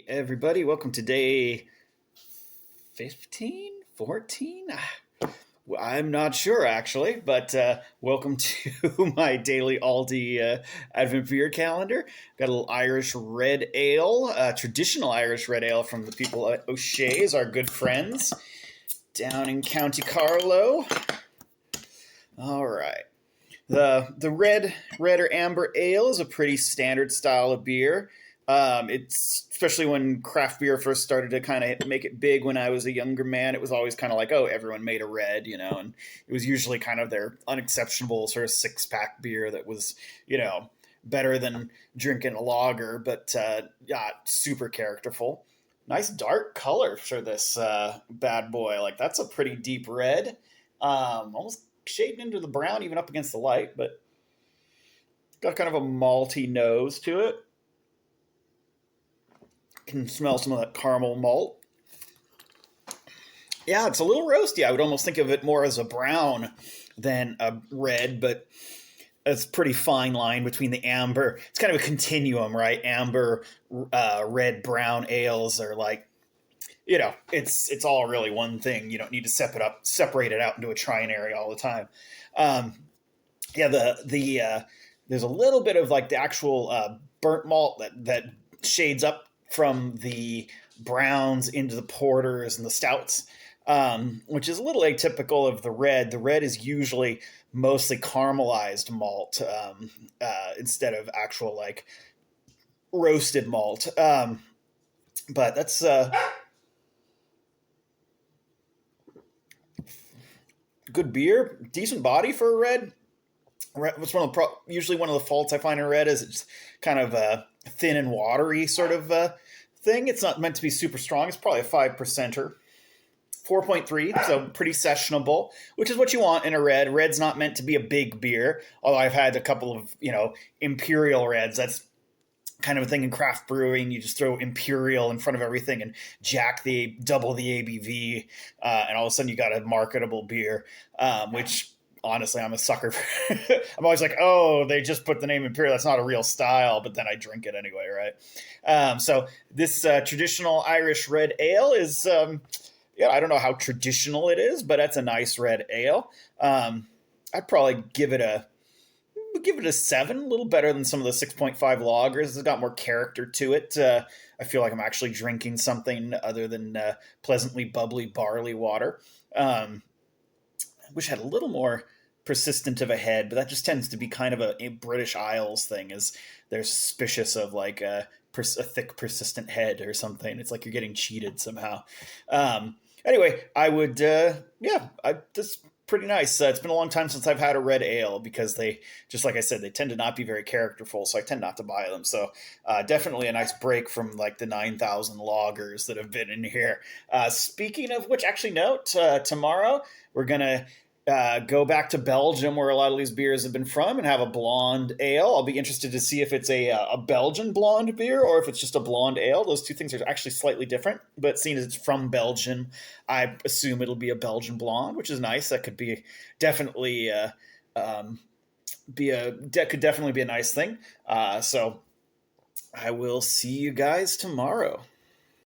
Everybody, welcome to day 15, 14. I'm not sure actually, but welcome to my daily Aldi Advent beer calendar. Got a little Irish red ale, traditional Irish red ale from the people at O'Shea's, our good friends down in County Carlow. All right. The red or amber ale is a pretty standard style of beer. It's especially when craft beer first started to kind of make it big when I was a younger man. It was always kind of like, oh, everyone made a red, and it was usually kind of their unexceptional sort of 6-pack beer that was, better than drinking a lager, but yeah, super characterful. Nice dark color for this bad boy. Like that's a pretty deep red. Almost shading into the brown, even up against the light, but got kind of a malty nose to it. Can smell some of that caramel malt. Yeah, it's a little roasty. I would almost think of it more as a brown than a red, but it's a pretty fine line between the amber. It's kind of a continuum, right? Amber, red, brown ales are like, it's all really one thing. You don't need to separate it out into a trinary all the time. Um, yeah, there's a little bit of like the actual burnt malt that shades up from the browns into the porters and the stouts, which is a little atypical of the red. The red is usually mostly caramelized malt instead of actual like roasted malt. But that's good beer, decent body for a red. What's usually one of the faults I find in red is it's kind of a thin and watery sort of thing. It's not meant to be super strong. It's probably a 5%er. 4.3, so pretty sessionable, which is what you want in a red. Red's not meant to be a big beer, although I've had a couple of, imperial reds. That's kind of a thing in craft brewing. You just throw imperial in front of everything and double the ABV, and all of a sudden you got a marketable beer, which honestly I'm a sucker for. I'm always like, oh, they just put the name imperial. That's not a real style, but then I drink it anyway, right? So this traditional Irish red ale is, I don't know how traditional it is, but that's a nice red ale. I'd probably give it a 7, a little better than some of the 6.5 lagers. It's got more character to it. I feel like I'm actually drinking something other than pleasantly bubbly barley water. I wish I had a little more persistent of a head, but that just tends to be kind of a British Isles thing, is they're suspicious of like a thick persistent head or something. It's like you're getting cheated somehow. Anyway, I would, this pretty nice. It's been a long time since I've had a red ale because they, just like I said, they tend to not be very characterful, so I tend not to buy them. So definitely a nice break from like the 9,000 lagers that have been in here. Speaking of which, actually note, tomorrow we're going to go back to Belgium, where a lot of these beers have been from, and have a blonde ale. I'll be interested to see if it's a Belgian blonde beer or if it's just a blonde ale. Those two things are actually slightly different, but seeing as it's from Belgium, I assume it'll be a Belgian blonde, which is nice. That could be definitely could definitely be a nice thing. So I will see you guys tomorrow.